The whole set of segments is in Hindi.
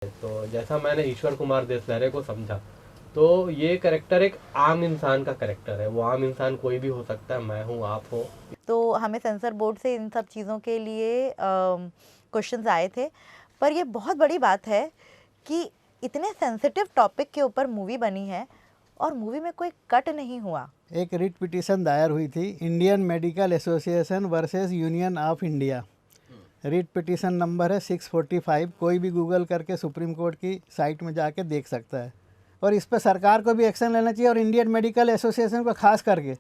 तो जैसा मैंने ईश्वर कुमार देसलहरे को समझा, तो ये करेक्टर एक आम इंसान का करेक्टर है। वो आम इंसान कोई भी हो सकता है, मैं हूँ, आप हो। तो हमें सेंसर बोर्ड से इन सब चीज़ों के लिए क्वेश्चंस आए थे, पर ये बहुत बड़ी बात है कि इतने सेंसिटिव टॉपिक के ऊपर मूवी बनी है और मूवी में कोई कट नहीं हुआ। एक रिट पिटीशन दायर हुई थी, Indian medical association versus union of India. Writ petition number है 645। कोई भी गूगल करके सुप्रीम कोर्ट की साइट में जाके देख सकता है। और इस पर सरकार को भी एक्शन लेना चाहिए, और इंडियन मेडिकल एसोसिएशन को खास करके।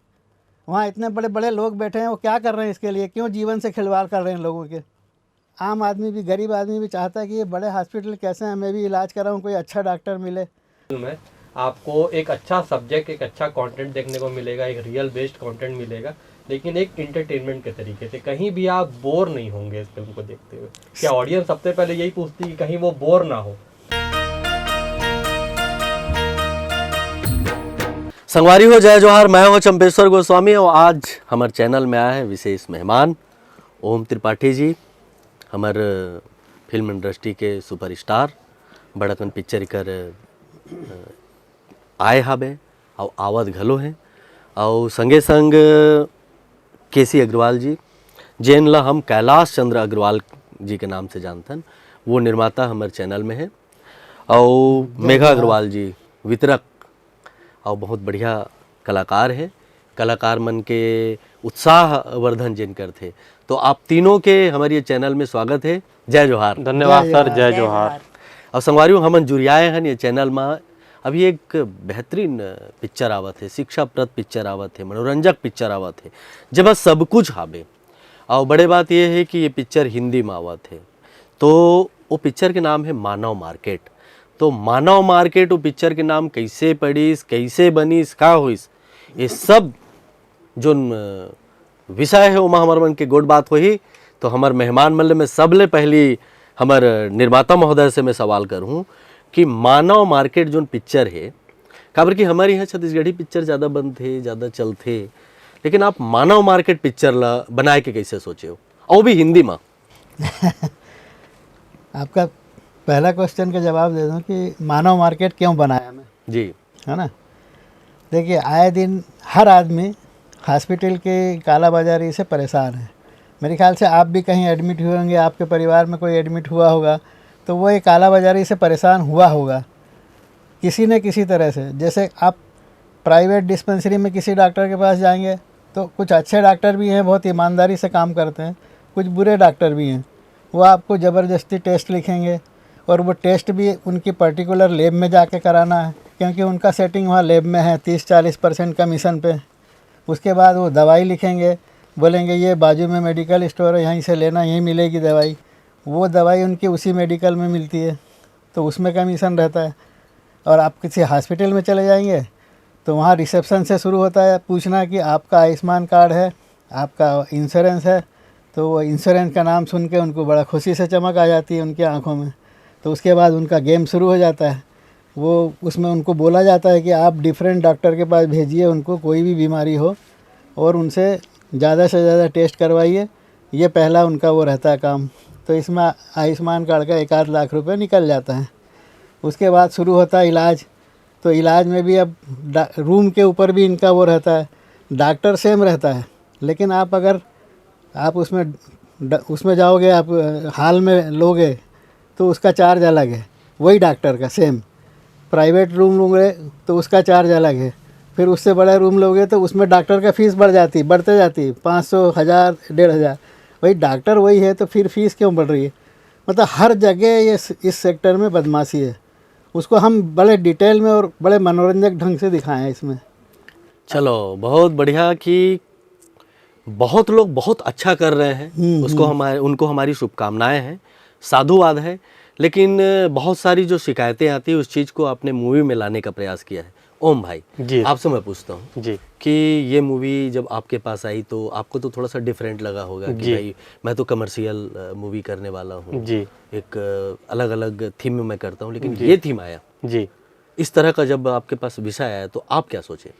वहाँ इतने बड़े बड़े लोग बैठे हैं, वो क्या कर रहे हैं इसके लिए? क्यों जीवन से खिलवाड़ कर रहे हैं लोगों के? आम आदमी भी, गरीब आदमी भी चाहता है कि ये बड़े हॉस्पिटल कैसे हैं, मैं भी इलाज कराऊँ, कोई अच्छा डॉक्टर मिले। में आपको एक अच्छा सब्जेक्ट, एक अच्छा कंटेंट देखने को मिलेगा, एक रियल बेस्ड कंटेंट मिलेगा, लेकिन एक इंटरटेनमेंट के तरीके से। कहीं भी आप बोर नहीं होंगे इस फिल्म को देखते हुए। क्या ऑडियंस सबसे पहले यही पूछती है कि कहीं वो बोर ना हो। संगवारी हो, जय जोहार। मैं हूं चंपेश्वर गोस्वामी और आज हमारे चैनल में आया है विशेष मेहमान ओम त्रिपाठी जी। हमारे फिल्म इंडस्ट्री के सुपरस्टार बड़कन पिक्चर कर आए हवे और आवत घलो हैं, और संगे संग केसी अग्रवाल जी, जेन ला हम कैलाश चंद्र अग्रवाल जी के नाम से जानतन। वो निर्माता हमारे चैनल में है। और मेघा अग्रवाल जी वितरक और बहुत बढ़िया कलाकार है। कलाकार मन के उत्साह वर्धन जिन करते। तो आप तीनों के हमारे ये चैनल में स्वागत है। जय जोहार। धन्यवाद सर, जय जोहार। और संगवारियों हमन जुरियाए हैं ये चैनल में। अभी एक बेहतरीन पिक्चर आवत है, शिक्षाप्रद पिक्चर आवत है, मनोरंजक पिक्चर आवत है, जब सब कुछ हावे। और बड़े बात यह है कि ये पिक्चर हिंदी में आवत है। तो वो पिक्चर के नाम है मानव मार्केट। तो मानव मार्केट वो पिक्चर के नाम कैसे पड़ीस, कैसे बनीस, का होइस, ये सब जो विषय है वो हमारे मन के गोड बात होही। तो हमारे मेहमान मल्ले में सबले पहली हमारे निर्माता महोदय से मैं सवाल करूँ कि मानव मार्केट जो पिक्चर है, काबर कि हमारे यहाँ छत्तीसगढ़ी पिक्चर ज़्यादा बनते, ज़्यादा चलते, लेकिन आप मानव मार्केट पिक्चर ला बनाए के कैसे सोचे हो, और भी हिंदी में? आपका पहला क्वेश्चन का जवाब दे दूं कि मानव मार्केट क्यों बनाया मैं जी, है ना। देखिए, आए दिन हर आदमी हॉस्पिटल के कालाबाजारी से परेशान है। मेरे ख्याल से आप भी कहीं एडमिट हुए होंगे, आपके परिवार में कोई एडमिट हुआ होगा, तो वो एक कालाबाजारी से परेशान हुआ होगा किसी न किसी तरह से। जैसे आप प्राइवेट डिस्पेंसरी में किसी डॉक्टर के पास जाएंगे तो कुछ अच्छे डॉक्टर भी हैं, बहुत ईमानदारी से काम करते हैं, कुछ बुरे डॉक्टर भी हैं। वो आपको ज़बरदस्ती टेस्ट लिखेंगे, और वो टेस्ट भी उनकी पर्टिकुलर लैब में जाके कराना है, क्योंकि उनका सेटिंग वहाँ लैब में है 30-40% कमीशन पे। उसके बाद वो दवाई लिखेंगे, बोलेंगे ये बाजू में मेडिकल स्टोर है, यहीं से लेना, यहीं मिलेगी दवाई। वो दवाई उनकी उसी मेडिकल में मिलती है, तो उसमें कमीशन रहता है। और आप किसी हॉस्पिटल में चले जाएंगे तो वहाँ रिसेप्शन से शुरू होता है पूछना कि आपका आयुष्मान कार्ड है, आपका इंश्योरेंस है। तो वो इंश्योरेंस का नाम सुन के उनको बड़ा खुशी से चमक आ जाती है उनकी आंखों में। तो उसके बाद उनका गेम शुरू हो जाता है। वो उसमें उनको बोला जाता है कि आप डिफरेंट डॉक्टर के पास भेजिए उनको, कोई भी बीमारी हो, और उनसे ज़्यादा से ज़्यादा टेस्ट करवाइए। ये पहला उनका वो रहता है काम। तो इसमें आयुष्मान कार्ड का 1-8 लाख रुपए निकल जाता है। उसके बाद शुरू होता है इलाज। तो इलाज में भी अब रूम के ऊपर भी इनका वो रहता है, डॉक्टर सेम रहता है, लेकिन आप अगर आप उसमें जाओगे, आप हाल में लोगे तो उसका चार्ज अलग है, वही डॉक्टर का सेम। प्राइवेट रूम लोगे तो उसका चार्ज अलग है। फिर उससे बड़ा रूम लोगे तो उसमें डॉक्टर का फ़ीस बढ़ते जाती 500, 1000, 1500। वही डॉक्टर वही है, तो फिर फीस क्यों बढ़ रही है? मतलब हर जगह ये इस सेक्टर में बदमाशी है। उसको हम बड़े डिटेल में और बड़े मनोरंजक ढंग से दिखाएं इसमें। चलो बहुत बढ़िया कि बहुत लोग बहुत अच्छा कर रहे हैं, उसको उनको हमारी शुभकामनाएं हैं, साधुवाद है। लेकिन बहुत सारी जो शिकायतें आती है उस चीज़ को आपने मूवी में लाने का प्रयास किया है। ओम भाई जी, आपसे मैं पूछता हूँ जी कि ये मूवी जब आपके पास आई तो आपको तो थोड़ा सा डिफरेंट लगा होगा कि भाई मैं तो कमर्शियल मूवी करने वाला हूँ जी, एक अलग अलग थीम में मैं करता हूँ, लेकिन ये थीम आया जी, इस तरह का जब आपके पास विषय आया तो आप क्या सोचे?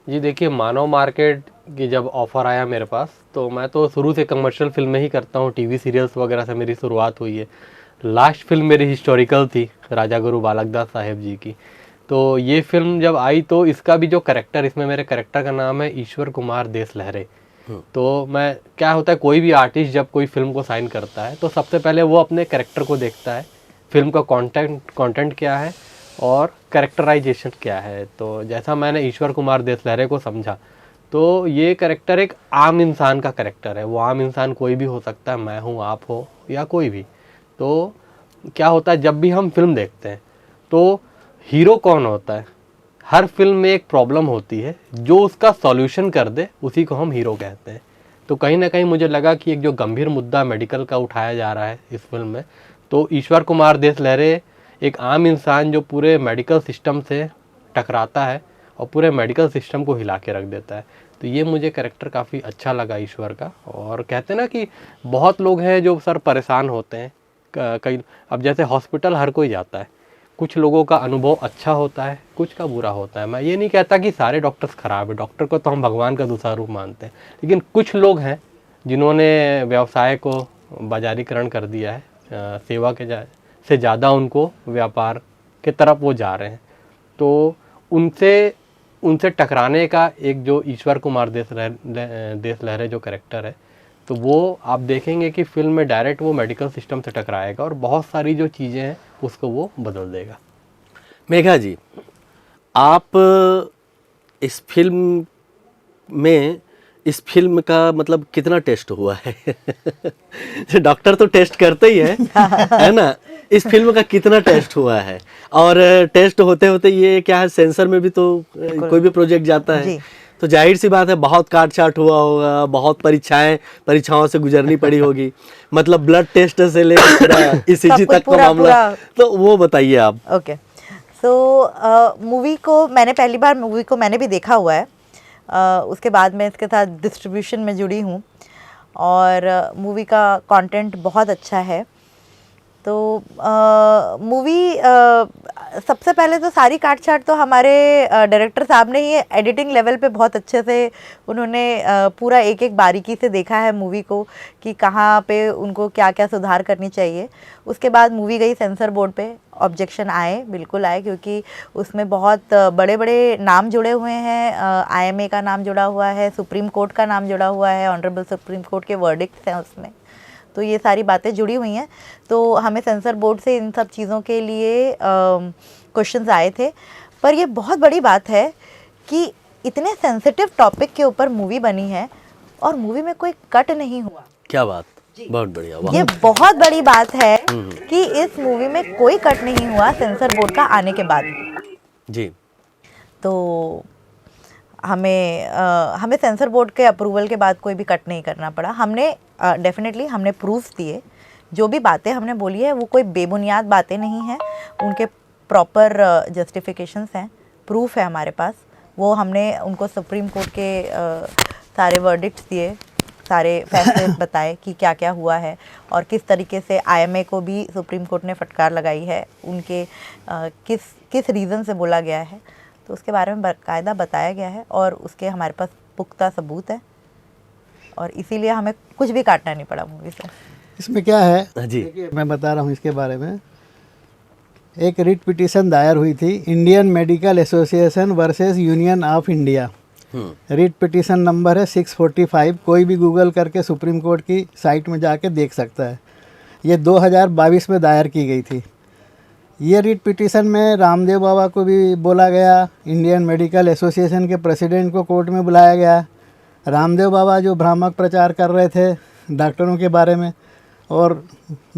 जी देखिए, मानव मार्केट की जब ऑफ़र आया मेरे पास, तो मैं तो शुरू से कमर्शियल फिल्में ही करता हूँ, टीवी सीरियल्स वगैरह से मेरी शुरुआत हुई है। लास्ट फिल्म मेरी हिस्टोरिकल थी, राजा गुरु बालक दास साहेब जी की। तो ये फिल्म जब आई तो इसका भी जो करेक्टर, इसमें मेरे करेक्टर का नाम है ईश्वर कुमार देस लहरे। तो मैं, क्या होता है, कोई भी आर्टिस्ट जब कोई फिल्म को साइन करता है तो सबसे पहले वो अपने करेक्टर को देखता है, फिल्म का कंटेंट क्या है और कैरेक्टराइजेशन क्या है। तो जैसा मैंने ईश्वर कुमार देस लहरे को समझा, तो ये करेक्टर एक आम इंसान का करेक्टर है। वो आम इंसान कोई भी हो सकता है, मैं हूँ, आप हो, या कोई भी। तो क्या होता है, जब भी हम फिल्म देखते हैं तो हीरो कौन होता है, हर फिल्म में एक प्रॉब्लम होती है, जो उसका सॉल्यूशन कर दे उसी को हम हीरो कहते हैं। तो कहीं ना कहीं मुझे लगा कि एक जो गंभीर मुद्दा मेडिकल का उठाया जा रहा है इस फिल्म में, तो ईश्वर कुमार देस लहरे एक आम इंसान जो पूरे मेडिकल सिस्टम से टकराता है और पूरे मेडिकल सिस्टम को हिला के रख देता है। तो ये मुझे कैरेक्टर काफ़ी अच्छा लगा ईश्वर का। और कहते हैं ना कि बहुत लोग हैं जो सर परेशान होते हैं, कई, अब जैसे हॉस्पिटल हर कोई जाता है, कुछ लोगों का अनुभव अच्छा होता है, कुछ का बुरा होता है। मैं ये नहीं कहता कि सारे डॉक्टर्स ख़राब है, डॉक्टर को तो हम भगवान का दूसरा रूप मानते हैं, लेकिन कुछ लोग हैं जिन्होंने व्यवसाय को बाजारीकरण कर दिया है, सेवा के से ज़्यादा उनको व्यापार के तरफ वो जा रहे हैं। तो उनसे टकराने का एक जो ईश्वर कुमार देस लहरे जो कैरेक्टर है, तो वो आप देखेंगे कि फिल्म में डायरेक्ट वो मेडिकल सिस्टम से टकराएगा और बहुत सारी जो चीज़ें हैं उसको वो बदल देगा। मेघा जी, आप इस फिल्म में, इस फिल्म का मतलब कितना टेस्ट हुआ है? डॉक्टर तो टेस्ट करते ही है ना? इस फिल्म का कितना टेस्ट हुआ है? और टेस्ट होते होते ये क्या है, सेंसर में भी तो कोई भी प्रोजेक्ट जाता है, तो जाहिर सी बात है बहुत काट छाट हुआ होगा, बहुत परीक्षाओं से गुजरनी पड़ी होगी। मतलब ब्लड टेस्ट से लेकर ईसीजी तक का मामला, तो वो बताइए आप। ओके, सो मूवी को मैंने पहली बार मैंने भी देखा हुआ है। उसके बाद मैं इसके साथ डिस्ट्रीब्यूशन में जुड़ी हूँ और मूवी का कंटेंट बहुत अच्छा है। तो मूवी सबसे पहले तो सारी काट छाट तो हमारे डायरेक्टर साहब ने ही एडिटिंग लेवल पे बहुत अच्छे से उन्होंने पूरा एक एक बारीकी से देखा है मूवी को कि कहाँ पे उनको क्या क्या सुधार करनी चाहिए। उसके बाद मूवी गई सेंसर बोर्ड पे, ऑब्जेक्शन आए, बिल्कुल आए, क्योंकि उसमें बहुत बड़े बड़े नाम जुड़े हुए हैं। IMA का नाम जुड़ा हुआ है, सुप्रीम कोर्ट का नाम जुड़ा हुआ है, ऑनरेबल सुप्रीम कोर्ट के वर्डिक्ट्स हैं उसमें, तो ये सारी बातें जुड़ी हुई हैं। तो हमें सेंसर बोर्ड से इन सब चीज़ों के लिए क्वेश्चंस आए थे। पर ये बहुत बड़ी बात है कि इतने सेंसिटिव टॉपिक के ऊपर मूवी बनी है और मूवी में कोई कट नहीं हुआ। क्या बात, बहुत बढ़िया। ये बहुत बड़ी बात है कि इस मूवी में कोई कट नहीं हुआ सेंसर बोर्ड का आने के बाद जी। तो हमें सेंसर बोर्ड के अप्रूवल के बाद कोई भी कट नहीं करना पड़ा। हमने डेफिनेटली हमने प्रूफ दिए, जो भी बातें हमने बोली है वो कोई बेबुनियाद बातें नहीं हैं, उनके प्रॉपर जस्टिफिकेशंस हैं, प्रूफ है हमारे पास। वो हमने उनको सुप्रीम कोर्ट के सारे वर्डिक्ट्स दिए, सारे फैसले बताए कि क्या क्या हुआ है और किस तरीके से IMA को भी सुप्रीम कोर्ट ने फटकार लगाई है, उनके किस रीज़न से बोला गया है, तो उसके बारे में बाकायदा बताया गया है और उसके हमारे पास पुख्ता सबूत है और इसीलिए हमें कुछ भी काटना नहीं पड़ा मूवी से। इसमें क्या है जी, देखिए मैं बता रहा हूँ इसके बारे में। एक रिट पिटीशन दायर हुई थी, Indian medical association versus union of India. Writ petition number है 645। कोई भी गूगल करके सुप्रीम कोर्ट की साइट में जाके देख सकता है। ये 2022 में दायर की गई थी। ये रिट पिटीशन में रामदेव बाबा को भी बोला गया, इंडियन मेडिकल एसोसिएशन के प्रेसिडेंट को कोर्ट में बुलाया गया। रामदेव बाबा जो भ्रामक प्रचार कर रहे थे डॉक्टरों के बारे में और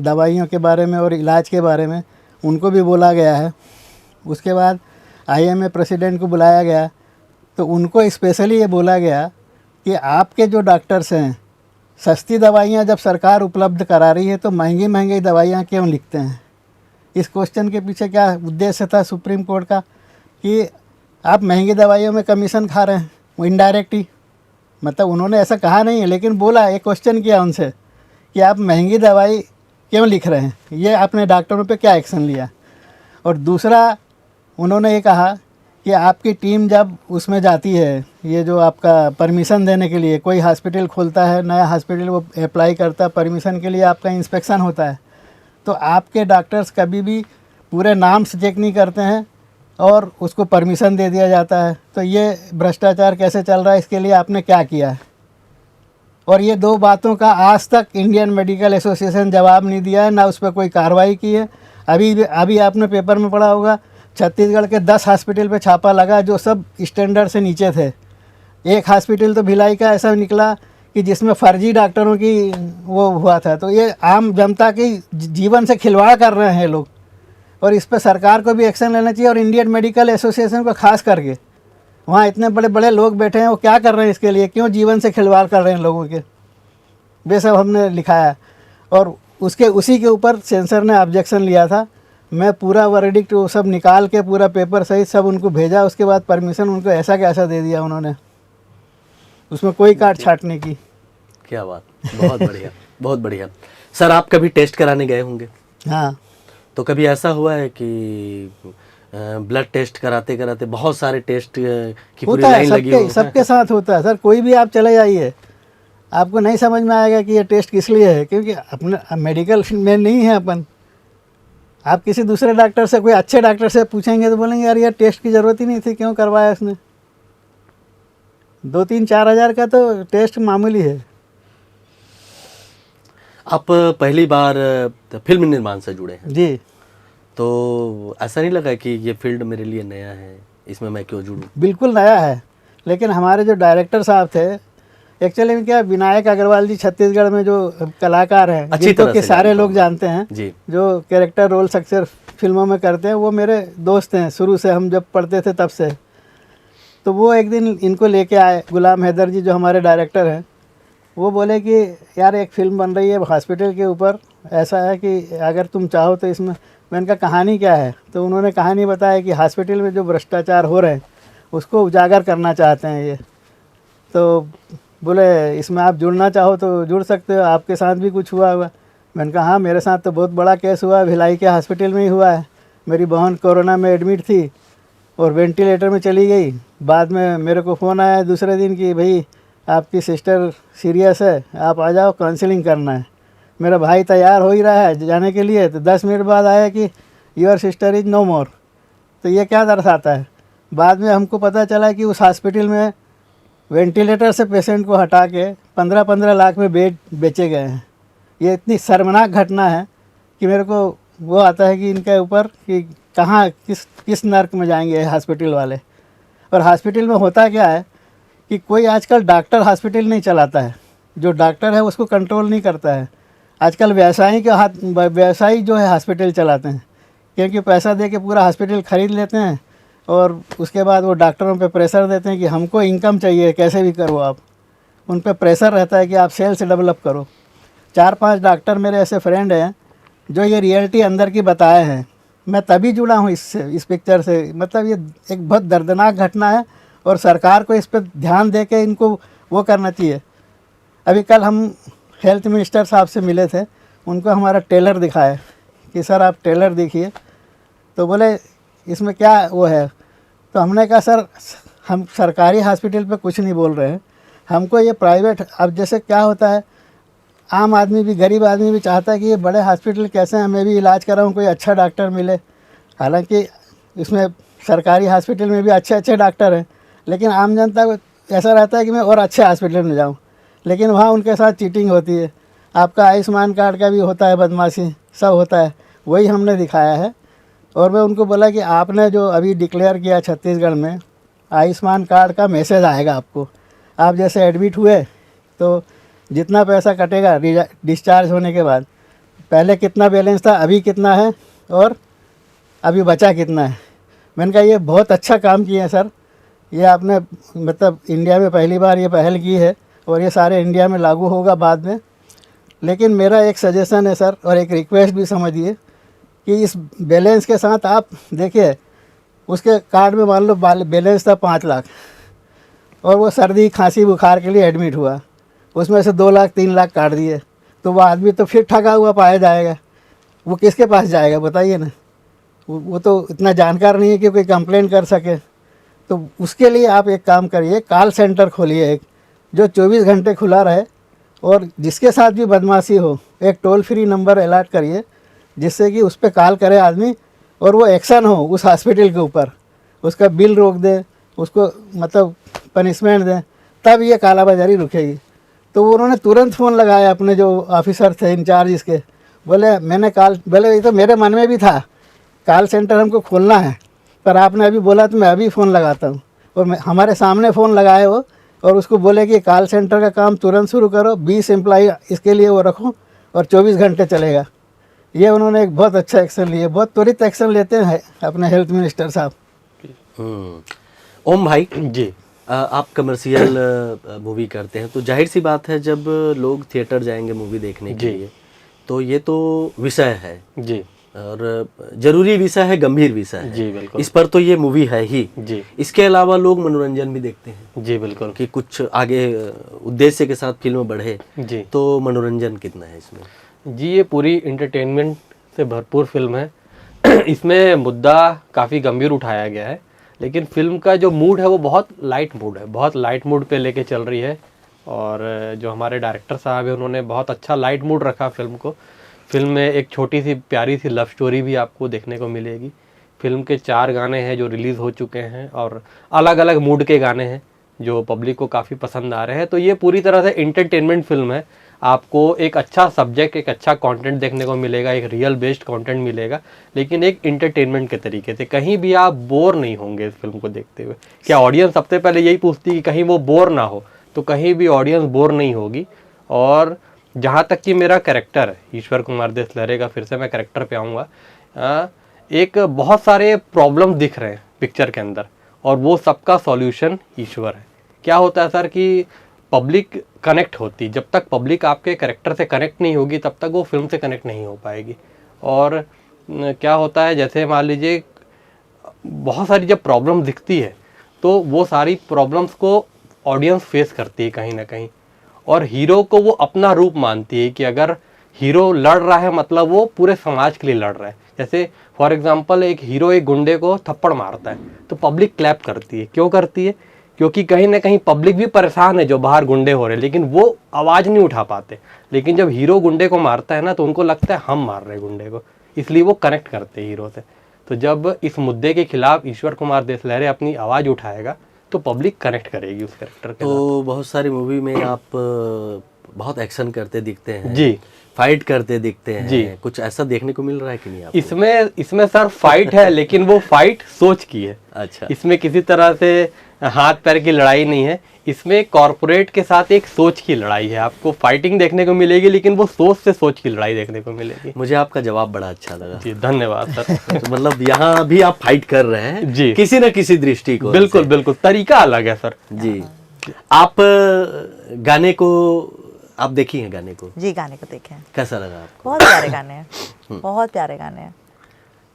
दवाइयों के बारे में और इलाज के बारे में, उनको भी बोला गया है। उसके बाद IMA प्रेसिडेंट को बुलाया गया, तो उनको स्पेशली ये बोला गया कि आपके जो डॉक्टर्स हैं, सस्ती दवाइयाँ जब सरकार उपलब्ध करा रही है तो महंगी महंगी दवाइयाँ क्यों लिखते हैं। इस क्वेश्चन के पीछे क्या उद्देश्य था सुप्रीम कोर्ट का कि आप महंगी दवाइयों में कमीशन खा रहे हैं, वो इनडायरेक्ट ही, मतलब उन्होंने ऐसा कहा नहीं है लेकिन बोला, एक क्वेश्चन किया उनसे कि आप महंगी दवाई क्यों लिख रहे हैं, ये आपने डॉक्टरों पे क्या एक्शन लिया। और दूसरा उन्होंने ये कहा कि आपकी टीम जब उसमें जाती है, ये जो आपका परमिशन देने के लिए, कोई हॉस्पिटल खोलता है, नया हॉस्पिटल वो अप्लाई करता है परमिशन के लिए, आपका इंस्पेक्शन होता है, तो आपके डॉक्टर्स कभी भी पूरे नाम से चेक नहीं करते हैं और उसको परमिशन दे दिया जाता है। तो ये भ्रष्टाचार कैसे चल रहा है, इसके लिए आपने क्या किया है? और ये दो बातों का आज तक इंडियन मेडिकल एसोसिएशन जवाब नहीं दिया है, ना उस पर कोई कार्रवाई की है। अभी आपने पेपर में पढ़ा होगा, छत्तीसगढ़ के 10 हॉस्पिटल पे छापा लगा जो सब स्टैंडर्ड से नीचे थे। एक हॉस्पिटल तो भिलाई का ऐसा निकला कि जिसमें फर्जी डॉक्टरों की वो हुआ था। तो ये आम जनता के जीवन से खिलवाड़ कर रहे हैं लोग, और इस पर सरकार को भी एक्शन लेना चाहिए, और इंडियन मेडिकल एसोसिएशन को खास करके। वहाँ इतने बड़े बड़े लोग बैठे हैं, वो क्या कर रहे हैं इसके लिए? क्यों जीवन से खिलवाड़ कर रहे हैं लोगों के? वे सब हमने लिखाया, और उसी के ऊपर सेंसर ने ऑब्जेक्शन लिया था। मैं पूरा वर्डिक्ट वो सब निकाल के पूरा पेपर सहित सब उनको भेजा। उसके बाद परमिशन उनको ऐसा कैसा दे दिया उन्होंने, उसमें कोई काट छाट नहीं की। क्या बात, बहुत बढ़िया, बहुत बढ़िया। सर, आप कभी टेस्ट कराने गए होंगे? हाँ। तो कभी ऐसा हुआ है कि ब्लड टेस्ट कराते कराते बहुत सारे टेस्ट की पूरी होता है, लाइन लगी हो? सबके साथ होता है सर। कोई भी आप चले जाइए, आपको नहीं समझ में आएगा कि ये टेस्ट किस लिए है, क्योंकि अपने मेडिकल में नहीं है अपन। आप किसी दूसरे डॉक्टर से, कोई अच्छे डॉक्टर से पूछेंगे तो बोलेंगे यार ये टेस्ट की ज़रूरत ही नहीं थी, क्यों करवाया उसने? 2-3-4 हज़ार का तो टेस्ट मामूली है। आप पहली बार फिल्म निर्माण से जुड़े हैं, जी। तो ऐसा नहीं लगा कि ये फील्ड मेरे लिए नया है, इसमें मैं क्यों जुड़ूं? बिल्कुल नया है, लेकिन हमारे जो डायरेक्टर साहब थे, एक्चुअली में क्या, विनायक अग्रवाल जी छत्तीसगढ़ में जो कलाकार हैं, अच्छी जिनको तरह कि से सारे जानता लोग हूं। जानते हैं, जी। जो कैरेक्टर रोल सक्सेस फिल्मों में करते हैं, वो मेरे दोस्त हैं शुरू से, हम जब पढ़ते थे तब से। तो वो एक दिन इनको लेके आए, गुलाम हैदर जी जो हमारे डायरेक्टर हैं, वो बोले कि यार एक फ़िल्म बन रही है हॉस्पिटल के ऊपर, ऐसा है कि अगर तुम चाहो तो इसमें। मैंने कहा कहानी क्या है? तो उन्होंने कहानी बताया कि हॉस्पिटल में जो भ्रष्टाचार हो रहे हैं उसको उजागर करना चाहते हैं ये। तो बोले इसमें आप जुड़ना चाहो तो जुड़ सकते हो, आपके साथ भी कुछ हुआ होगा। मैंने कहा हाँ, मेरे साथ तो बहुत बड़ा केस हुआ है, भिलाई के हॉस्पिटल में ही हुआ है। मेरी बहन कोरोना में एडमिट थी और वेंटिलेटर में चली गई। बाद में मेरे को फ़ोन आया दूसरे दिन कि भाई आपकी सिस्टर सीरियस है, आप आ जाओ, काउंसलिंग करना है। मेरा भाई तैयार हो ही रहा है जाने के लिए, तो 10 मिनट बाद आया कि योर सिस्टर इज़ नो मोर। तो ये क्या दर्शाता है? बाद में हमको पता चला कि उस हॉस्पिटल में वेंटिलेटर से पेशेंट को हटा के 15-15 लाख में बेड बेचे गए हैं। ये इतनी शर्मनाक घटना है कि मेरे को वो आता है कि इनके ऊपर कि कहाँ किस नर्क में जाएंगे हॉस्पिटल वाले। और हॉस्पिटल में होता क्या है कि कोई आजकल डॉक्टर हॉस्पिटल नहीं चलाता है, जो डॉक्टर है उसको कंट्रोल नहीं करता है। आजकल व्यवसायी जो है हॉस्पिटल चलाते हैं, क्योंकि पैसा दे के पूरा हॉस्पिटल ख़रीद लेते हैं और उसके बाद वो डॉक्टरों पे प्रेशर देते हैं कि हमको इनकम चाहिए, कैसे भी करो आप। उन पे प्रेशर रहता है कि आप सेल्स डेवलप करो। 4-5 डॉक्टर मेरे ऐसे फ्रेंड हैं जो ये रियलिटी अंदर की बताए हैं। मैं तभी जुड़ा हूँ इससे, इस पिक्चर से। मतलब ये एक बहुत दर्दनाक घटना है और सरकार को इस पर ध्यान दे के इनको वो करना चाहिए। अभी कल हम हेल्थ मिनिस्टर साहब से मिले थे, उनको हमारा टेलर दिखाया कि सर आप टेलर देखिए। तो बोले इसमें क्या वो है? तो हमने कहा सर हम सरकारी हॉस्पिटल पे कुछ नहीं बोल रहे हैं, हमको ये प्राइवेट। अब जैसे क्या होता है, आम आदमी भी, गरीब आदमी भी चाहता है कि ये बड़े हॉस्पिटल कैसे हैं, मैं भी इलाज कराऊँ, कोई अच्छा डॉक्टर मिले। हालांकि इसमें सरकारी हॉस्पिटल में भी अच्छे डॉक्टर हैं, लेकिन आम जनता को ऐसा रहता है कि मैं और अच्छे हॉस्पिटल में जाऊँ, लेकिन वहाँ उनके साथ चीटिंग होती है। आपका आयुष्मान कार्ड का भी होता है, बदमाशी सब होता है। वही हमने दिखाया है। और मैं उनको बोला कि आपने जो अभी डिक्लेयर किया छत्तीसगढ़ में, आयुष्मान कार्ड का मैसेज आएगा आपको। आप जैसे एडमिट हुए तो जितना पैसा कटेगा डिस्चार्ज होने के बाद, पहले कितना बैलेंस था, अभी कितना है और अभी बचा कितना है। मैंने कहा ये बहुत अच्छा काम किए हैं सर, ये आपने मतलब इंडिया में पहली बार ये पहल की है और ये सारे इंडिया में लागू होगा बाद में। लेकिन मेरा एक सजेशन है सर, और एक रिक्वेस्ट भी समझिए कि इस बैलेंस के साथ आप देखिए, उसके कार्ड में मान लो बैलेंस था 5 लाख और वो सर्दी खांसी बुखार के लिए एडमिट हुआ, उसमें से 2 लाख 3 लाख काट दिए, तो वो आदमी तो फिर ठगा हुआ पाया जाएगा। वो किसके पास जाएगा बताइए ना? वो तो इतना जानकार नहीं है कि कोई कंप्लेन कर सके। तो उसके लिए आप एक काम करिए, कॉल सेंटर खोलिए एक, जो 24 घंटे खुला रहे, और जिसके साथ भी बदमाशी हो एक टोल फ्री नंबर अलर्ट करिए जिससे कि उस पर कॉल करे आदमी और वो एक्शन हो उस हॉस्पिटल के ऊपर, उसका बिल रोक दे, उसको मतलब पनिशमेंट दें, तब ये कालाबाजारी रुकेगी। तो उन्होंने तुरंत फ़ोन लगाया अपने जो ऑफिसर थे इंचार्ज इसके, बोले मैंने बोले ये तो मेरे मन में भी था कॉल सेंटर हमको खोलना है, पर आपने अभी बोला तो मैं अभी फ़ोन लगाता हूँ। और हमारे सामने फ़ोन लगाए वो और उसको बोले कि कॉल सेंटर का काम तुरंत शुरू करो, 20 एम्प्लॉई इसके लिए वो रखो और 24 घंटे चलेगा। ये उन्होंने एक बहुत अच्छा एक्शन लिया, बहुत त्वरित एक्शन लेते हैं अपने हेल्थ मिनिस्टर साहब। ओम भाई जी आप कमर्शियल मूवी करते हैं, तो जाहिर सी बात है जब लोग थिएटर जाएंगे मूवी देखने के जी। लिए, तो ये तो विषय है जी और जरूरी विषय है, गंभीर विषय है। जी बिल्कुल। इस पर तो ये मूवी है ही। जी इसके अलावा लोग मनोरंजन भी देखते हैं जी बिल्कुल। कि कुछ आगे उद्देश्य के साथ फिल्म बढ़े, जी तो मनोरंजन कितना है इसमें? जी ये पूरी इंटरटेनमेंट से भरपूर फिल्म है। इसमें मुद्दा काफ़ी गंभीर उठाया गया है, लेकिन फिल्म का जो मूड है वो बहुत लाइट मूड है, बहुत लाइट मूड पे लेके चल रही है। और जो हमारे डायरेक्टर साहब हैं उन्होंने बहुत अच्छा लाइट मूड रखा फिल्म को। फिल्म में एक छोटी सी प्यारी सी लव स्टोरी भी आपको देखने को मिलेगी। फिल्म के 4 गाने हैं जो रिलीज़ हो चुके हैं और अलग अलग मूड के गाने हैं जो पब्लिक को काफ़ी पसंद आ रहे हैं। तो ये पूरी तरह से इंटरटेनमेंट फिल्म है। आपको एक अच्छा सब्जेक्ट, एक अच्छा कंटेंट देखने को मिलेगा, एक रियल बेस्ड कंटेंट मिलेगा, लेकिन एक इंटरटेनमेंट के तरीके से। कहीं भी आप बोर नहीं होंगे इस फिल्म को देखते हुए। क्या ऑडियंस सबसे पहले यही पूछती है कि कहीं वो बोर ना हो, तो कहीं भी ऑडियंस बोर नहीं होगी। और जहाँ तक कि मेरा कैरेक्टर है ईश्वर कुमार देसलहरे का, फिर से मैं कैरेक्टर पे आऊँगा, एक बहुत सारे प्रॉब्लम दिख रहे हैं पिक्चर के अंदर और वो सबका सॉल्यूशन ईश्वर है। क्या होता है सर कि पब्लिक कनेक्ट होती, जब तक पब्लिक आपके कैरेक्टर से कनेक्ट नहीं होगी तब तक वो फिल्म से कनेक्ट नहीं हो पाएगी। और क्या होता है, जैसे मान लीजिए बहुत सारी जब प्रॉब्लम दिखती है तो वो सारी प्रॉब्लम्स को ऑडियंस फेस करती है कहीं ना कहीं, और हीरो को वो अपना रूप मानती है कि अगर हीरो लड़ रहा है मतलब वो पूरे समाज के लिए लड़ रहा है। जैसे फॉर एग्जांपल एक हीरो एक गुंडे को थप्पड़ मारता है तो पब्लिक क्लैप करती है। क्यों करती है? क्योंकि कहीं ना कहीं पब्लिक भी परेशान है जो बाहर गुंडे हो रहे हैं, लेकिन वो आवाज़ नहीं उठा पाते। लेकिन जब हीरो गुंडे को मारता है ना तो उनको लगता है हम मार रहे हैं गुंडे को, इसलिए वो कनेक्ट करते हैं हीरो से। तो जब इस मुद्दे के खिलाफ ईश्वर कुमार देसलहरे अपनी आवाज़ उठाएगा तो पब्लिक कनेक्ट करेगी उस कैरेक्टर के साथ। तो बहुत सारी मूवी में आप बहुत एक्शन करते दिखते हैं जी, फाइट करते दिखते हैं जी। कुछ ऐसा देखने को मिल रहा है कि नहीं आपको? इसमें सर फाइट है, लेकिन वो फाइट सोच की है। अच्छा, इसमें किसी तरह से हाथ पैर की लड़ाई नहीं है, इसमें कॉर्पोरेट के साथ एक सोच की लड़ाई है। आपको फाइटिंग देखने को मिलेगी लेकिन वो सोच से सोच की लड़ाई देखने को मिलेगी। मुझे आपका जवाब बड़ा अच्छा लगा जी धन्यवाद सर। तो मतलब यहाँ भी आप फाइट कर रहे हैं जी, किसी न किसी दृष्टिकोण बिल्कुल बिल्कुल, तरीका अलग है सर। जी। आप गाने को आप देखी हैं गाने को? जी गाने को देखे हैं, कैसा लगा आपको? बहुत प्यारे गाने हैं, बहुत प्यारे गाने हैं।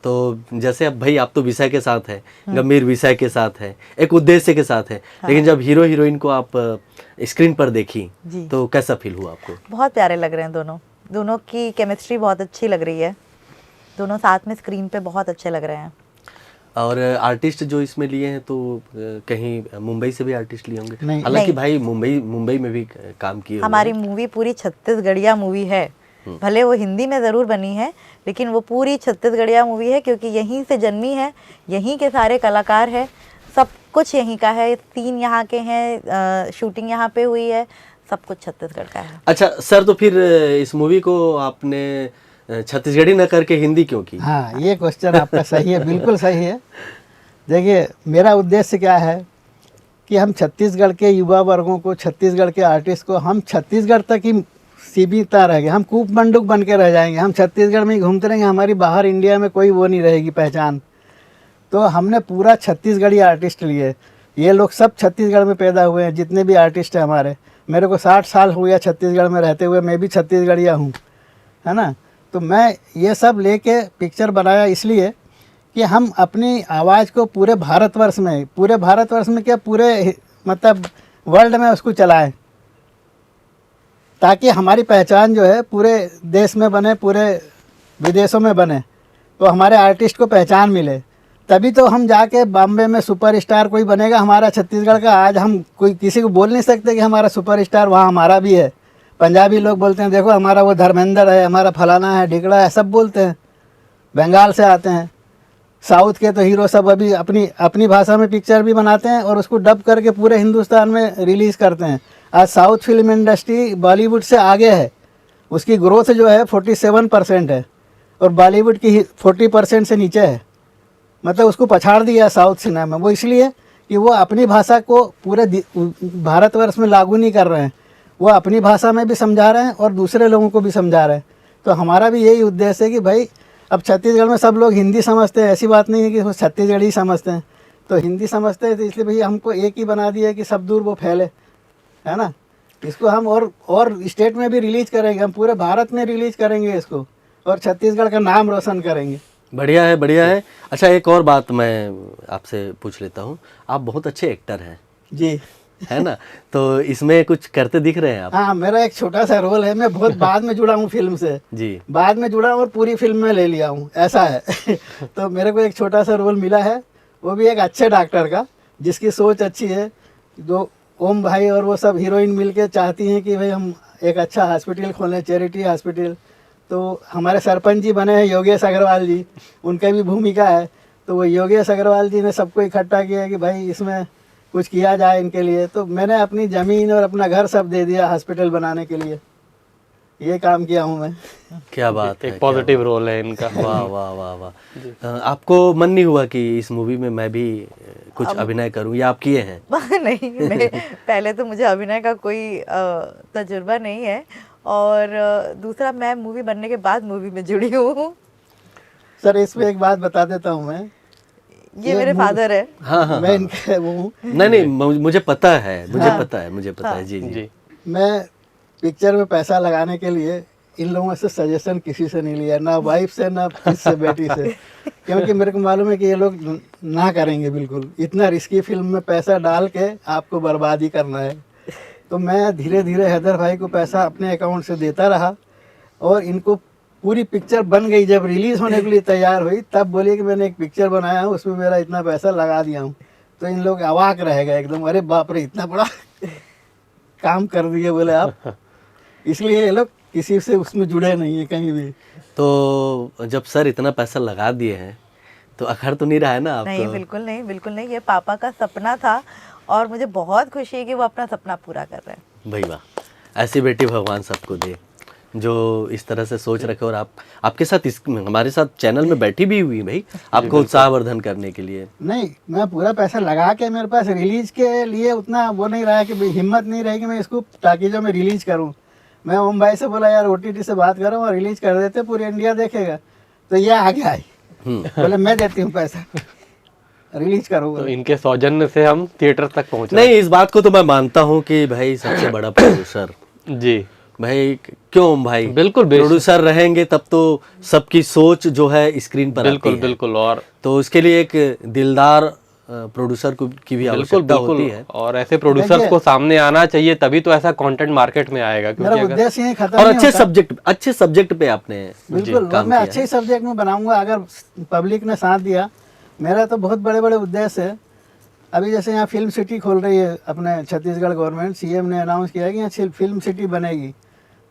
तो जैसे अब भाई आप तो विषय के साथ है, गंभीर विषय के साथ है, एक उद्देश्य के साथ है, लेकिन जब हीरो हीरोइन को आप स्क्रीन पर देखी जी। तो कैसा फील हुआ आपको? बहुत प्यारे लग रहे हैं दोनों की केमिस्ट्री बहुत अच्छी लग रही है, दोनों साथ में स्क्रीन पे बहुत अच्छे लग रहे हैं। और आर्टिस्ट जो इसमें लिए हैं तो कहीं मुंबई से भी आर्टिस्ट लिए होंगे? नहीं। हालांकि नहीं। भाई मुंबई में भी काम किए हुए हमारी हैं। मूवी पूरी छत्तीसगढ़िया मूवी है, भले वो हिंदी में ज़रूर बनी है लेकिन वो पूरी छत्तीसगढ़िया मूवी है, क्योंकि यहीं से जन्मी है, यहीं के सारे कलाकार हैं, सब कुछ यहीं का है, सीन यहाँ के हैं, शूटिंग यहाँ पे हुई है, सब कुछ छत्तीसगढ़ का है। अच्छा सर, तो फिर इस मूवी को आपने छत्तीसगढ़ी न करके हिंदी क्यों की? हाँ, ये क्वेश्चन आपका सही है, बिल्कुल सही है। देखिए मेरा उद्देश्य क्या है कि हम छत्तीसगढ़ के युवा वर्गों को, छत्तीसगढ़ के आर्टिस्ट को, हम छत्तीसगढ़ तक ही सीमित रह गए, हम कूप मंडूक बन के रह जाएंगे, हम छत्तीसगढ़ में ही घूमते रहेंगे, हमारी बाहर इंडिया में कोई वो नहीं रहेगी पहचान। तो हमने पूरा छत्तीसगढ़ी आर्टिस्ट लिए, ये लोग सब छत्तीसगढ़ में पैदा हुए हैं, जितने भी आर्टिस्ट हैं हमारे। मेरे को 60 साल हो गया छत्तीसगढ़ में रहते हुए, मैं भी छत्तीसगढ़िया हूँ, है ना। तो मैं ये सब लेके पिक्चर बनाया इसलिए कि हम अपनी आवाज़ को पूरे भारतवर्ष में क्या पूरे मतलब वर्ल्ड में उसको चलाएं, ताकि हमारी पहचान जो है पूरे देश में बने, पूरे विदेशों में बने, तो हमारे आर्टिस्ट को पहचान मिले। तभी तो हम जाके बॉम्बे में सुपरस्टार कोई बनेगा हमारा छत्तीसगढ़ का। आज हम कोई किसी को बोल नहीं सकते कि हमारा सुपरस्टार वहाँ हमारा भी है। पंजाबी लोग बोलते हैं देखो हमारा वो धर्मेंद्र है, हमारा फलाना है, ढिकड़ा है, सब बोलते हैं, बंगाल से आते हैं, साउथ के तो हीरो सब अभी अपनी अपनी भाषा में पिक्चर भी बनाते हैं और उसको डब करके पूरे हिंदुस्तान में रिलीज़ करते हैं। आज साउथ फिल्म इंडस्ट्री बॉलीवुड से आगे है, उसकी ग्रोथ जो है 47% है और बॉलीवुड की 40% से नीचे है। मतलब उसको पछाड़ दिया साउथ सिनेमा। वो इसलिए कि वो अपनी भाषा को पूरे भारतवर्ष में लागू नहीं कर रहे हैं, वो अपनी भाषा में भी समझा रहे हैं और दूसरे लोगों को भी समझा रहे हैं। तो हमारा भी यही उद्देश्य है कि भाई अब छत्तीसगढ़ में सब लोग हिंदी समझते हैं, ऐसी बात नहीं है कि वो छत्तीसगढ़ी समझते हैं, तो हिंदी समझते हैं, तो इसलिए भैया हमको एक ही बना दिया कि सब दूर वो फैले, है ना। इसको हम और स्टेट में भी रिलीज़ करेंगे, हम पूरे भारत में रिलीज़ करेंगे इसको और छत्तीसगढ़ का नाम रोशन करेंगे। बढ़िया है, बढ़िया है। अच्छा, एक और बात मैं आपसे पूछ लेता हूँ, आप बहुत अच्छे एक्टर हैं जी, है ना, तो इसमें कुछ करते दिख रहे हैं आप? हाँ, मेरा एक छोटा सा रोल है, मैं बहुत बाद में जुड़ा हूँ फिल्म से जी, बाद में जुड़ा हूँ और पूरी फिल्म में ले लिया हूँ, ऐसा है। तो मेरे को एक छोटा सा रोल मिला है, वो भी एक अच्छे डॉक्टर का जिसकी सोच अच्छी है। जो ओम भाई और वो सब हीरोइन मिलके चाहती हैं कि भाई हम एक अच्छा हॉस्पिटल खोलें, चैरिटी हॉस्पिटल। तो हमारे सरपंच जी बने हैं योगेश अग्रवाल जी, उनका भी भूमिका है। तो वो योगेश अग्रवाल जी ने सबको इकट्ठा किया कि भाई इसमें कुछ किया जाए इनके लिए। तो मैंने अपनी ज़मीन और अपना घर सब दे दिया हॉस्पिटल बनाने के लिए, ये काम किया हूँ मैं। क्या बात है, एक पॉजिटिव रोल है इनका। वाह वाह वाह वाह। आपको मन नहीं हुआ कि इस मूवी में मैं भी कुछ अभिनय करूं, या आप किए हैं? नहीं, मैं पहले तो मुझे अभिनय का कोई तजुर्बा नहीं है, और दूसरा मैं मूवी बनने के बाद मूवी में जुड़ी हूँ। सर इसमें एक बात बता देता हूँ मैं, ये मेरे फादर है। हाँ हाँ, मैं इनके वो हूँ। नहीं, मुझे पता है, मुझे पता है जी जी। मैं पिक्चर में पैसा लगाने के लिए इन लोगों से सजेशन किसी से नहीं लिया, ना वाइफ से ना इससे बेटी से, क्योंकि मेरे को मालूम है कि ये लोग ना करेंगे बिल्कुल। इतना रिस्की फिल्म में पैसा डाल के आपको बर्बाद ही करना है। तो मैं धीरे धीरे हैदर भाई को पैसा अपने अकाउंट से देता रहा और इनको पूरी पिक्चर बन गई। जब रिलीज़ होने के लिए तैयार हुई तब बोलिए कि मैंने एक पिक्चर बनाया हूँ, उसमें मेरा इतना पैसा लगा दिया हूँ। तो इन लोग अवाक रह गए एकदम, अरे बाप रे इतना बड़ा काम कर दिए बोले आप। इसलिए ये लोग किसी से उसमें जुड़े नहीं है कहीं भी। तो जब सर इतना पैसा लगा दिए हैं तो अखर तो नहीं रहा है ना आप? नहीं, बिल्कुल नहीं, बिल्कुल नहीं। ये पापा का सपना था और मुझे बहुत खुशी है कि वो अपना सपना पूरा कर रहे हैं। भाई वाह, ऐसी बेटी भगवान सबको दे जो इस तरह से सोच रखे। और आपके साथ हमारे साथ चैनल में बैठी भी हुई भाई, आपको उत्साहवर्धन करने के लिए। नहीं, मैं पूरा पैसा लगा के, मेरे पास रिलीज के लिए उतना वो नहीं रहा कि हिम्मत नहीं रही कि मैं इसको टाकीजों में रिलीज करूं। मैं ओम भाई से बोला यार OTT से बात करो और रिलीज कर देते, पूरी इंडिया देखेगा। तो ये आगे आई, बोले मैं देती हूँ पैसा, रिलीज करो। तो इनके सौजन्य से हम थिएटर तक पहुंच नहीं, इस बात को तो मैं मानता हूँ कि भाई सबसे बड़ा प्रोड्यूसर जी भाई, क्यों भाई, बिल्कुल प्रोड्यूसर रहेंगे तब तो सबकी सोच जो है स्क्रीन पर आती है। बिल्कुल। और तो उसके लिए एक दिलदार प्रोड्यूसर की भी आवश्यकता होती है। और ऐसे प्रोड्यूसर्स को सामने आना चाहिए, तभी तो ऐसा कंटेंट मार्केट में आएगा। मेरा उद्देश्य यही खत्म और नहीं अच्छे सब्जेक्ट पे आपने बिल्कुल, मैं अच्छे ही सब्जेक्ट में बनाऊंगा अगर पब्लिक ने साथ दिया। मेरा तो बहुत बड़े बड़े उद्देश्य है। अभी जैसे यहाँ फिल्म सिटी खोल रही है अपने छत्तीसगढ़ गवर्नमेंट, CM ने अनाउंस किया है कि यहाँ फिल्म सिटी बनेगी।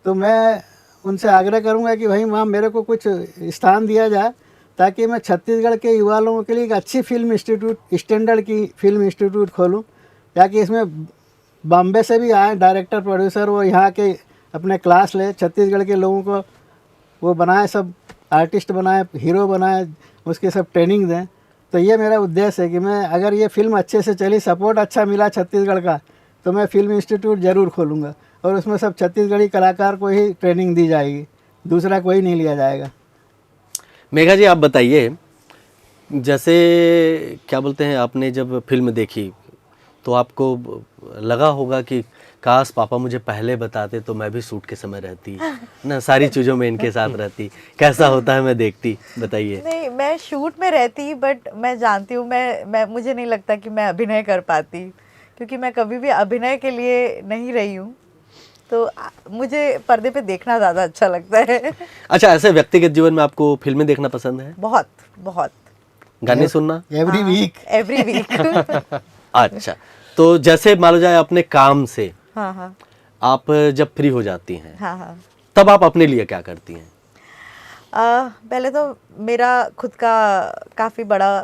तो मैं उनसे आग्रह करूँगा कि भाई वहाँ मेरे को कुछ स्थान दिया जाए ताकि मैं छत्तीसगढ़ के युवा लोगों के लिए एक अच्छी फिल्म इंस्टीट्यूट, स्टैंडर्ड की फिल्म इंस्टीट्यूट खोलूँ, ताकि इसमें बॉम्बे से भी आए डायरेक्टर प्रोड्यूसर, वो यहाँ के अपने क्लास ले, छत्तीसगढ़ के लोगों को वो बनाए, सब आर्टिस्ट बनाए, हीरो बनाए, उसके सब ट्रेनिंग दें। तो ये मेरा उद्देश्य है कि मैं अगर ये फिल्म अच्छे से चली, सपोर्ट अच्छा मिला छत्तीसगढ़ का, तो मैं फिल्म इंस्टीट्यूट ज़रूर खोलूँगा और उसमें सब छत्तीसगढ़ी कलाकार को ही ट्रेनिंग दी जाएगी, दूसरा कोई नहीं लिया जाएगा। मेघा जी, आप बताइए, जैसे क्या बोलते हैं, आपने जब फिल्म देखी तो आपको लगा होगा कि काश पापा मुझे पहले बताते तो मैं भी शूट के समय रहती ना, सारी चीज़ों में इनके साथ रहती, कैसा होता है मैं देखती। बताइए। नहीं, मैं शूट में रहती, बट मैं जानती हूँ मैं मुझे नहीं लगता कि मैं अभिनय कर पाती, क्योंकि मैं कभी भी अभिनय के लिए नहीं रही हूँ। तो मुझे पर्दे पे देखना ज़्यादा अच्छा लगता है। अच्छा, ऐसे व्यक्तिगत जीवन में आपको फिल्में देखना पसंद है? बहुत बहुत। गाने सुनना? Every week. अच्छा, तो जैसे मान लो जाए अपने काम से हाँ, आप जब फ्री हो जाती हैं, हाँ, तब आप अपने लिए क्या करती हैं? पहले तो मेरा खुद का काफ़ी बड़ा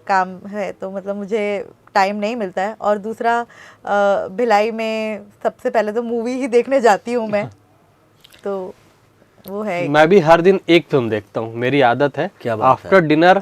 काम है, तो मतलब मुझे टाइम नहीं मिलता है। और दूसरा भिलाई में सबसे पहले तो मूवी ही देखने जाती हूँ मैं, तो वो है। मैं भी हर दिन एक फिल्म देखता हूँ, मेरी आदत है। क्या बात आफ्टर डिनर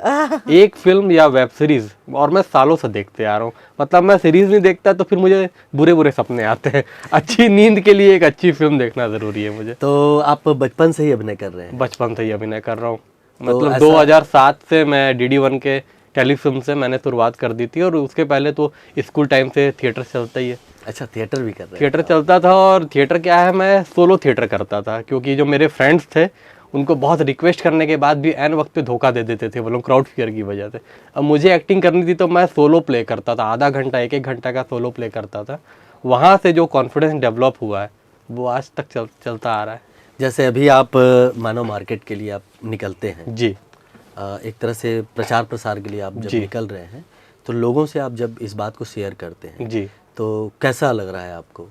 एक फिल्म या वेब सीरीज, और मैं सालों से देखते आ रहा हूँ। मतलब मैं सीरीज नहीं देखता तो फिर मुझे बुरे बुरे सपने आते हैं। अच्छी नींद के लिए एक अच्छी फिल्म देखना जरूरी है मुझे। तो आप बचपन से ही अभिनय कर रहे हैं? बचपन से ही अभिनय कर रहा हूँ। तो मतलब ऐसा- 2007 से मैं DD1 के टेलीफिल्म से मैंने शुरुआत कर दी थी, और उसके पहले तो स्कूल टाइम से थिएटर चलता ही है। अच्छा, थिएटर भी कर रहे हैं? थिएटर चलता था, और थिएटर क्या है, मैं सोलो थिएटर करता था, क्योंकि जो मेरे फ्रेंड्स थे उनको बहुत रिक्वेस्ट करने के बाद भी एन वक्त पे धोखा दे देते थे वो लोग, क्राउड फियर की वजह से। अब मुझे एक्टिंग करनी थी तो मैं सोलो प्ले करता था, आधा घंटा 1-1 घंटा का सोलो प्ले करता था। वहाँ से जो कॉन्फिडेंस डेवलप हुआ है वो आज तक चलता आ रहा है। जैसे अभी आप मानव मार्केट के लिए आप निकलते हैं जी एक तरह से प्रचार प्रसार के लिए आप जब जी। निकल रहे हैं, तो लोगों से आप जब इस बात को शेयर करते हैं जी तो कैसा लग रहा है आपको?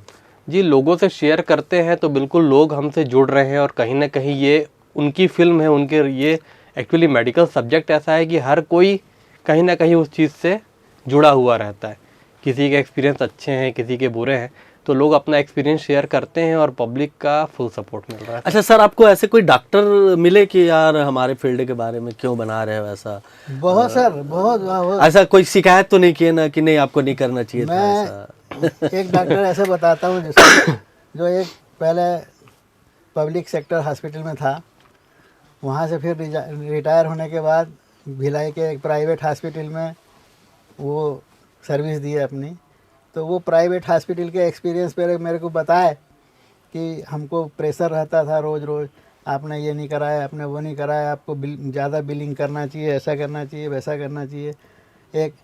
जी, लोगों से शेयर करते हैं तो बिल्कुल लोग हमसे जुड़ रहे हैं, और कहीं ना कहीं ये उनकी फिल्म है, उनके ये एक्चुअली मेडिकल सब्जेक्ट ऐसा है कि हर कोई कहीं ना कहीं उस चीज़ से जुड़ा हुआ रहता है। किसी के एक्सपीरियंस अच्छे हैं, किसी के बुरे हैं, तो लोग अपना एक्सपीरियंस शेयर करते हैं और पब्लिक का फुल सपोर्ट मिल रहा है। अच्छा सर, आपको ऐसे कोई डॉक्टर मिले कि यार हमारे फील्ड के बारे में क्यों बना रहे हो ऐसा? बहुत सर, बहुत ऐसा कोई शिकायत तो नहीं किए ना कि नहीं आपको नहीं करना चाहिए था मैं ऐसा? एक डॉक्टर ऐसे बताता हूँ जिसको, जो एक पहले पब्लिक सेक्टर हॉस्पिटल में था, वहाँ से फिर रिटायर होने के बाद भिलाई के एक प्राइवेट हॉस्पिटल में वो सर्विस दी है अपनी। तो वो प्राइवेट हॉस्पिटल के एक्सपीरियंस पर मेरे को बताए कि हमको प्रेशर रहता था रोज़ रोज़, आपने ये नहीं कराया, आपने वो नहीं कराया, आपको ज़्यादा बिलिंग करना चाहिए, ऐसा करना चाहिए, वैसा करना चाहिए, एक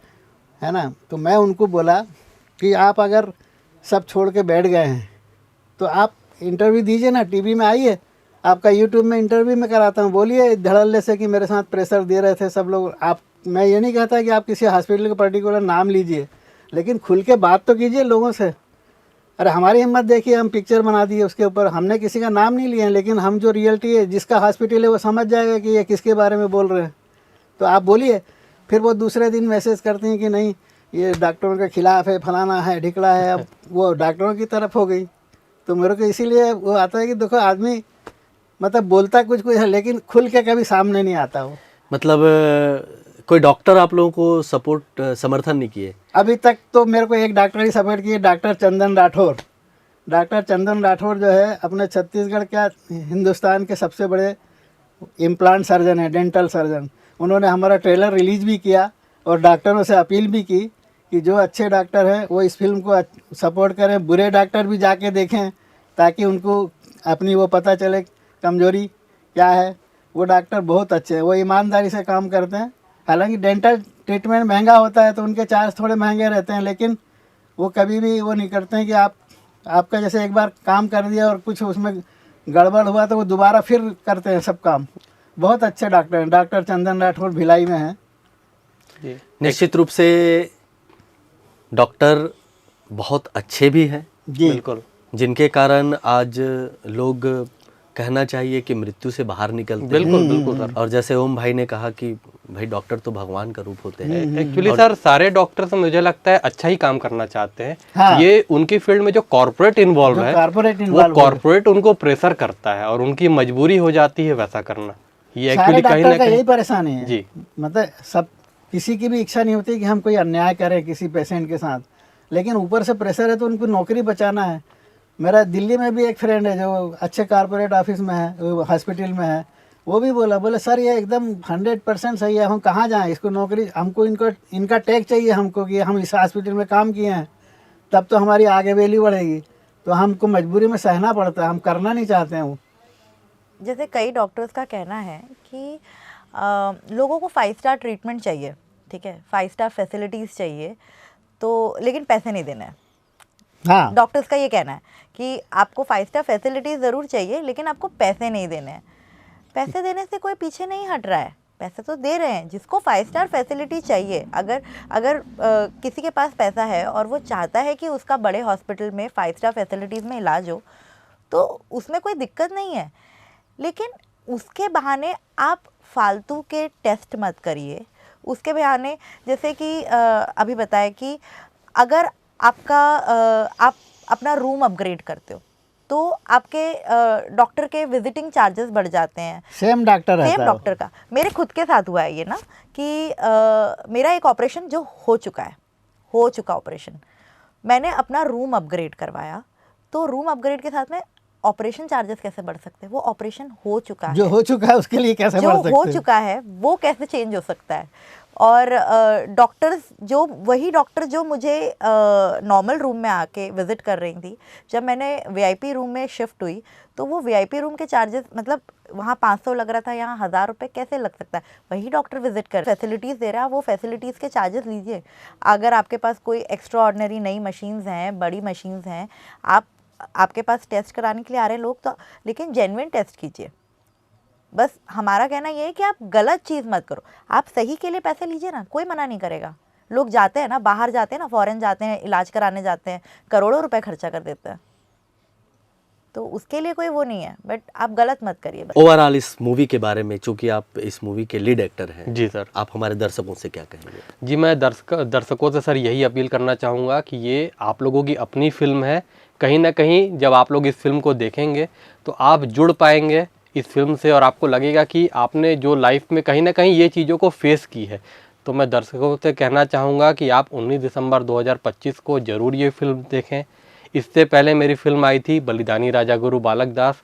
है ना। तो मैं उनको बोला कि आप अगर सब छोड़ के बैठ गए हैं तो आप इंटरव्यू दीजिए ना, टीवी में आइए, आपका यूट्यूब में इंटरव्यू में कराता हूँ, बोलिए धड़ल्ले से कि मेरे साथ प्रेशर दे रहे थे सब लोग। आप, मैं ये नहीं कहता कि आप किसी हॉस्पिटल का पर्टिकुलर नाम लीजिए, लेकिन खुल के बात तो कीजिए लोगों से। अरे हमारी हिम्मत देखिए, हम पिक्चर बना दिए उसके ऊपर, हमने किसी का नाम नहीं लिया है, लेकिन हम जो रियलिटी है, जिसका हॉस्पिटल है वो समझ जाएगा कि ये किसके बारे में बोल रहे हैं। तो आप बोलिए। फिर वो दूसरे दिन मैसेज करते हैं कि नहीं ये डॉक्टरों के खिलाफ है, फलाना है, ढिकड़ा है, अब वो डॉक्टरों की तरफ हो गई। तो मेरे को इसीलिए वो आता है कि देखो आदमी मतलब बोलता कुछ कुछ है, लेकिन खुल के कभी सामने नहीं आता वो। मतलब कोई डॉक्टर आप लोगों को सपोर्ट समर्थन नहीं किए? अभी तक तो मेरे को एक डॉक्टर ही सपोर्ट किए, डॉक्टर चंदन राठौर। डॉक्टर चंदन राठौर जो है अपने छत्तीसगढ़ क्या हिंदुस्तान के सबसे बड़े इम्प्लांट सर्जन है, डेंटल सर्जन। उन्होंने हमारा ट्रेलर रिलीज भी किया और डॉक्टरों से अपील भी की कि जो अच्छे डॉक्टर हैं वो इस फिल्म को सपोर्ट करें, बुरे डॉक्टर भी जाके देखें ताकि उनको अपनी वो पता चले कमजोरी क्या है। वो डॉक्टर बहुत अच्छे हैं, वो ईमानदारी से काम करते हैं। हालांकि डेंटल ट्रीटमेंट महंगा होता है तो उनके चार्ज थोड़े महंगे रहते हैं, लेकिन वो कभी भी वो नहीं करते हैं कि आपका जैसे एक बार काम कर दिया और कुछ उसमें गड़बड़ हुआ तो वो दोबारा फिर करते हैं सब काम। बहुत अच्छे डॉक्टर हैं। डॉक्टर चंदन राठौर भिलाई में हैं। निश्चित रूप से डॉक्टर बहुत अच्छे भी हैं जी बिल्कुल। जिनके कारण आज लोग कहना चाहिए कि मृत्यु से बाहर निकलते हैं। बिल्कुल बिल्कुल सर। और जैसे ओम भाई ने कहा कि भाई डॉक्टर तो भगवान का रूप होते हैं। एक्चुअली सर सारे डॉक्टर मुझे लगता है अच्छा ही काम करना चाहते हैं। हाँ। ये उनकी फील्ड में जो कॉर्पोरेट इन्वॉल्व है, कॉर्पोरेट वो कॉर्पोरेट उनको प्रेशर करता है और उनकी मजबूरी हो जाती है वैसा करना। ये सारे एक्चुअली कहीं डॉक्टर ना का यही कहीं परेशानी है जी। मतलब सब किसी की भी इच्छा नहीं होती कि हम कोई अन्याय करें किसी पेशेंट के साथ, लेकिन ऊपर से प्रेशर है तो उनको नौकरी बचाना है। मेरा दिल्ली में भी एक फ्रेंड है जो अच्छे कॉर्पोरेट ऑफिस में है, हॉस्पिटल में है, वो भी बोले सर ये एकदम 100% सही है, हम कहाँ जाएं, इसको नौकरी हमको इनका टैग चाहिए हमको कि हम इस हॉस्पिटल में काम किए हैं, तब तो हमारी आगे वैल्यू बढ़ेगी। तो हमको मजबूरी में सहना पड़ता है, हम करना नहीं चाहते हैं वो। जैसे कई डॉक्टर्स का कहना है कि लोगों को 5 स्टार ट्रीटमेंट चाहिए, ठीक है, 5 स्टार फैसिलिटीज़ चाहिए, तो लेकिन पैसे नहीं देना है। हाँ डॉक्टर्स का ये कहना है कि आपको 5 स्टार फैसिलिटीज़ ज़रूर चाहिए लेकिन आपको पैसे नहीं देने हैं। पैसे देने से कोई पीछे नहीं हट रहा है, पैसे तो दे रहे हैं। जिसको 5 स्टार फैसिलिटी चाहिए, अगर किसी के पास पैसा है और वो चाहता है कि उसका बड़े हॉस्पिटल में 5 स्टार फैसिलिटीज़ में इलाज हो तो उसमें कोई दिक्कत नहीं है। लेकिन उसके बहाने आप फालतू के टेस्ट मत करिए। उसके बहाने जैसे कि अभी बताया कि अगर आपका आप अपना रूम अपग्रेड करते हो तो आपके डॉक्टर के विजिटिंग चार्जेस बढ़ जाते हैं। सेम डॉक्टर रहता सेम है डॉक्टर का मेरे खुद के साथ हुआ है ये ना कि मेरा एक ऑपरेशन जो हो चुका ऑपरेशन, मैंने अपना रूम अपग्रेड करवाया, तो रूम अपग्रेड के साथ में ऑपरेशन चार्जेस कैसे बढ़ सकते हैं? वो ऑपरेशन हो चुका है, जो हो चुका है उसके लिए कैसे जो बढ़ सकते हो हैं? चुका है वो कैसे चेंज हो सकता है? और डॉक्टर्स जो वही डॉक्टर जो मुझे नॉर्मल रूम में आके विजिट कर रही थी, जब मैंने वीआईपी रूम में शिफ्ट हुई तो वो वीआईपी रूम के चार्जेस मतलब वहाँ 500 लग रहा था, यहाँ 1000 रुपये कैसे लग सकता है? वही डॉक्टर विजिट कर फैसिलिटीज़ दे रहा है, वो फैसिलिटीज़ के चार्जेस लीजिए। अगर आपके पास कोई एक्स्ट्रा ऑर्डिनरी नई मशीन्स हैं, बड़ी मशीन्स हैं, आपके पास टेस्ट कराने के लिए आ रहे हैं लोग, तो लेकिन जेन्युइन टेस्ट कीजिए। बस हमारा कहना ये है कि आप गलत चीज़ मत करो, आप सही के लिए पैसे लीजिए ना, कोई मना नहीं करेगा। लोग जाते हैं ना, बाहर जाते हैं ना, फॉरेन जाते हैं, इलाज कराने जाते हैं, करोड़ों रुपए खर्चा कर देते हैं, तो उसके लिए कोई वो नहीं है, बट आप गलत मत करिए। ओवरऑल इस मूवी के बारे में, चूंकि आप इस मूवी के लीड एक्टर हैं जी सर, आप हमारे दर्शकों से क्या कहेंगे? जी मैं दर्शकों से सर यही अपील करना चाहूँगा कि ये आप लोगों की अपनी फिल्म है। कहीं ना कहीं जब आप लोग इस फिल्म को देखेंगे तो आप जुड़ पाएंगे इस फिल्म से और आपको लगेगा कि आपने जो लाइफ में कहीं ना कहीं ये चीज़ों को फेस की है। तो मैं दर्शकों से कहना चाहूँगा कि आप 19 दिसंबर 2025 को ज़रूर ये फिल्म देखें। इससे पहले मेरी फिल्म आई थी बलिदानी राजा गुरु बालक दास।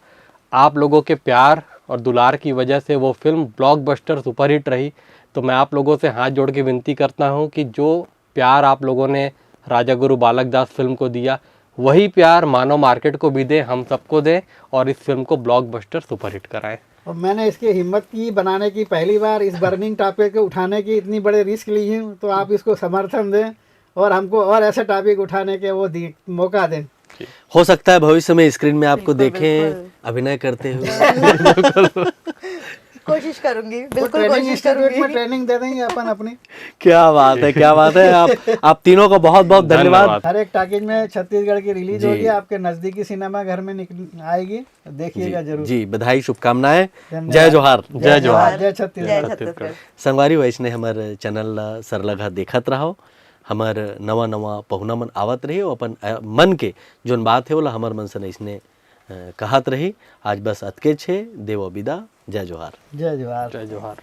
आप लोगों के प्यार और दुलार की वजह से वो फिल्म ब्लॉकबस्टर सुपरहिट रही। तो मैं आप लोगों से हाथ जोड़ के विनती करता हूँ कि जो प्यार आप लोगों ने राजा गुरु बालक दास फिल्म को दिया, वही प्यार मानव मार्केट को भी दें, हम सबको दें और इस फिल्म को ब्लॉकबस्टर सुपरहिट कराएं। और मैंने इसकी हिम्मत की बनाने की, पहली बार इस बर्निंग टॉपिक को उठाने की इतनी बड़े रिस्क ली है, तो आप इसको समर्थन दें और हमको और ऐसे टॉपिक उठाने के वो मौका दें। हो सकता है भविष्य में स्क्रीन में आपको बिल्कुल, देखें बिल्कुल। अभिनय करते हुए। कोशिश करूंगी, बिल्कुल ट्रेनिंग कोशिश इंस्टीट्यूट में करूंगी। ट्रेनिंग दे देंगे अपन अपनी। क्या बात है, क्या बात है। आप तीनों को बहुत बहुत धन्यवाद। हर एक टॉकीज में छत्तीसगढ़ की रिलीज जी। होगी, आपके नजदीकी सिनेमा घर में आएगी, देखिएगा जरूर। जी, बधाई, शुभकामनाएं। धन्यवाद। जय जोहार। जय जोहार। जय छत्तीसगढ़। जय छत्तीसगढ़। संगवारी वैसने हमारे चैनल सरलगा देखत रहो। हमार नवा नवा पहुना मन आवत रही, अपन मन के जोन बात है वो हमार मन से इसने कहत रही। आज बस अतके छे, देव विदा। जय जोहार। जय जोहार। जय जोहार।